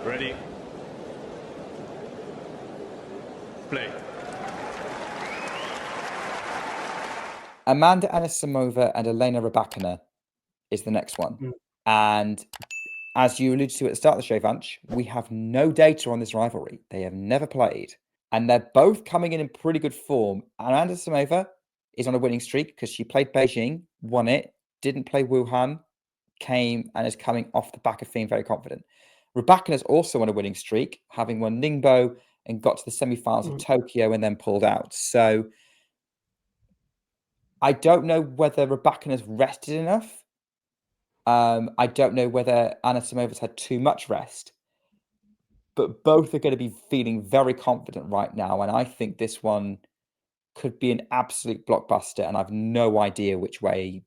Ready. Play. Amanda Anisimova and Elena Rybakina is the next one. And as you alluded to at the start of the show, Vanch, we have no data on this rivalry. They have never played. And they're both coming in pretty good form. And Anisimova is on a winning streak because she played Beijing, won it, didn't play Wuhan, came and is coming off the back of feeling very confident. Rybakina is also on a winning streak, having won Ningbo and got to the semi-finals of Tokyo and then pulled out. So I don't know whether Rybakina's rested enough. I don't know whether Anisimova's had too much rest. But both are going to be feeling very confident right now. And I think this one could be an absolute blockbuster. And I've no idea which way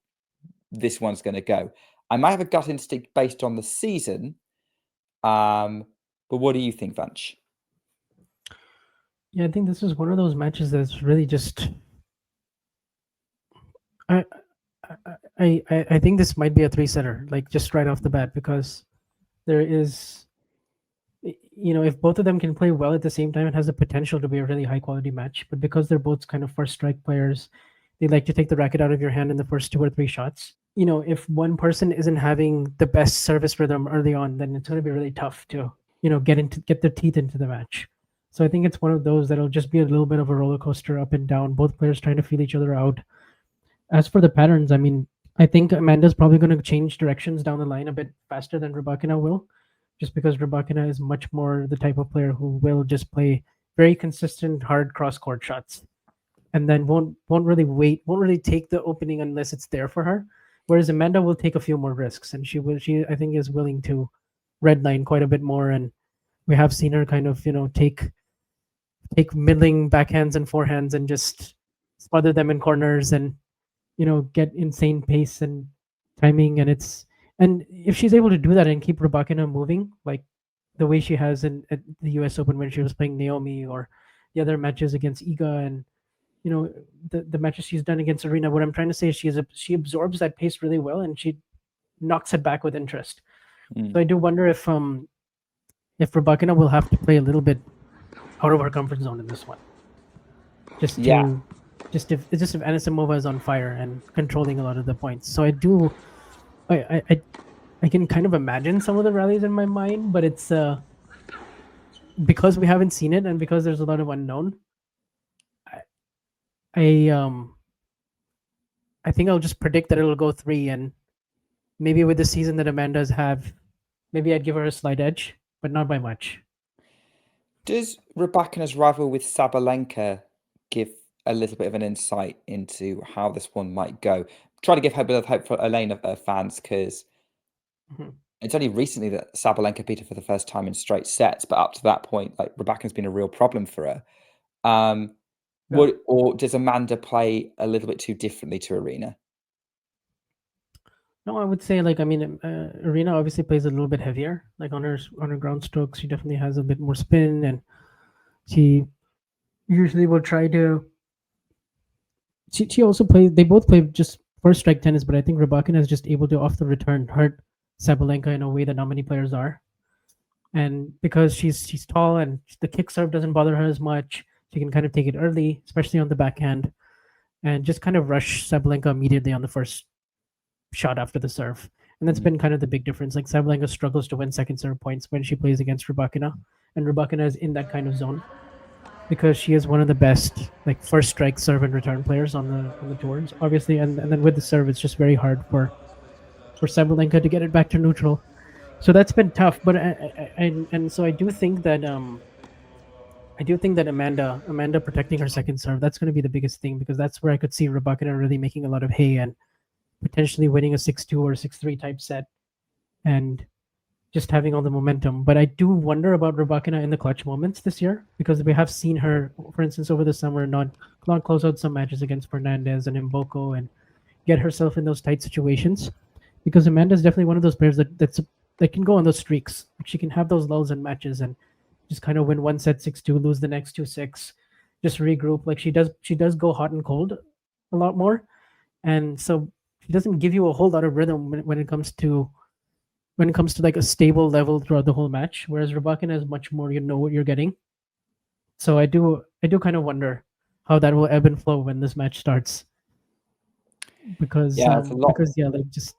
this one's going to go. I might have a gut instinct based on the season. But what do you think, Vanch? Yeah, I think this is one of those matches that's really just. I think this might be a 3-setter, like just right off the bat, because there is, if both of them can play well at the same time, it has the potential to be a really high quality match. But because they're both kind of first strike players, they like to take the racket out of your hand in the first 2 or 3 shots. If one person isn't having the best service rhythm early on, then it's going to be really tough to, get their teeth into the match. So I think it's one of those that'll just be a little bit of a roller coaster up and down, both players trying to feel each other out. As for the patterns, I mean, I think Amanda's probably going to change directions down the line a bit faster than Rybakina will, just because Rybakina is much more the type of player who will just play very consistent, hard cross-court shots, and then won't really take the opening unless it's there for her. Whereas Amanda will take a few more risks, and she I think is willing to redline quite a bit more, and we have seen her kind of take middling backhands and forehands and just smother them in corners and get insane pace and timing, and if she's able to do that and keep Rybakina moving like the way she has at the US Open when she was playing Naomi, or the other matches against Iga, and the matches she's done against Serena, what I'm trying to say is she absorbs that pace really well and she knocks it back with interest. So I do wonder if Rybakina will have to play a little bit out of her comfort zone in this one, just if Anisimova is on fire and controlling a lot of the points. So I can kind of imagine some of the rallies in my mind, but it's because we haven't seen it and because there's a lot of unknown. I think I'll just predict that it'll go 3, and maybe with the season that Amanda's have, maybe I'd give her a slight edge, but not by much. Does Rybakina's rival with Sabalenka give a little bit of an insight into how this one might go? Try to give her a bit of hope for Elena fans, because it's only recently that Sabalenka beat her for the first time in straight sets, but up to that point, like, Rybakina's been a real problem for her. Or does Amanda play a little bit too differently to Arena? No, I would say, Arena obviously plays a little bit heavier. Like on her ground strokes, she definitely has a bit more spin, and she usually will try to. She also plays. They both play just first strike tennis, but I think Rybakina is just able to off the return hurt Sabalenka in a way that not many players are. And because she's tall and the kick serve doesn't bother her as much, she can kind of take it early, especially on the backhand, and just kind of rush Sabalenka immediately on the first shot after the serve. And that's been kind of the big difference. Like, Sabalenka struggles to win second serve points when she plays against Rybakina, and Rybakina is in that kind of zone because she is one of the best like first strike serve and return players on the tours, obviously. And then with the serve, it's just very hard for Sabalenka to get it back to neutral. So that's been tough. But so I do think that Amanda protecting her second serve, that's going to be the biggest thing, because that's where I could see Rybakina really making a lot of hay and potentially winning a 6-2 or 6-3 type set and just having all the momentum. But I do wonder about Rybakina in the clutch moments this year, because we have seen her, for instance, over the summer, not close out some matches against Fernandez and Mboko and get herself in those tight situations. Because Amanda is definitely one of those players that can go on those streaks. She can have those lulls in matches and just kind of win one set 6-2, lose the next 2-6, just regroup. Like, she does go hot and cold a lot more, and so she doesn't give you a whole lot of rhythm when it comes to when it comes to like a stable level throughout the whole match, whereas Rybakina is much more, you know what you're getting. So I do kind of wonder how that will ebb and flow when this match starts, Yeah, it's a lot. because yeah, like just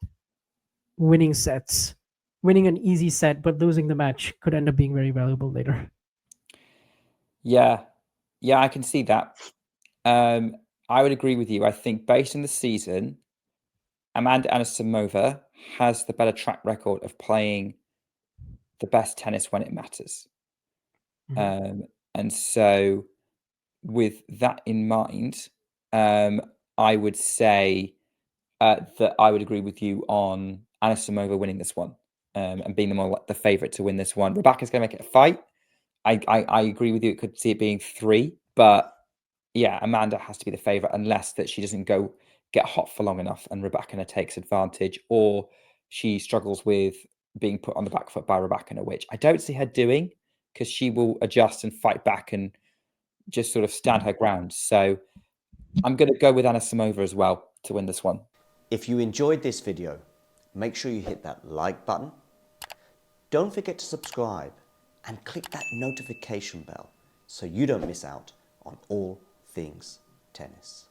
winning sets, winning an easy set but losing the match could end up being very valuable later. Yeah, yeah, I can see that. I would agree with you. I think based on the season, Amanda Anisimova has the better track record of playing the best tennis when it matters. And so, with that in mind, I would say that I would agree with you on Anisimova winning this one, and being the more like the favourite to win this one. Rebecca's going to make it a fight. I agree with you. It could see it being 3, but yeah, Amanda has to be the favourite unless that she doesn't go get hot for long enough and Rybakina takes advantage, or she struggles with being put on the back foot by Rybakina, which I don't see her doing because she will adjust and fight back and just sort of stand her ground. So I'm going to go with Anisimova as well to win this one. If you enjoyed this video, make sure you hit that like button. Don't forget to subscribe and click that notification bell so you don't miss out on all things tennis.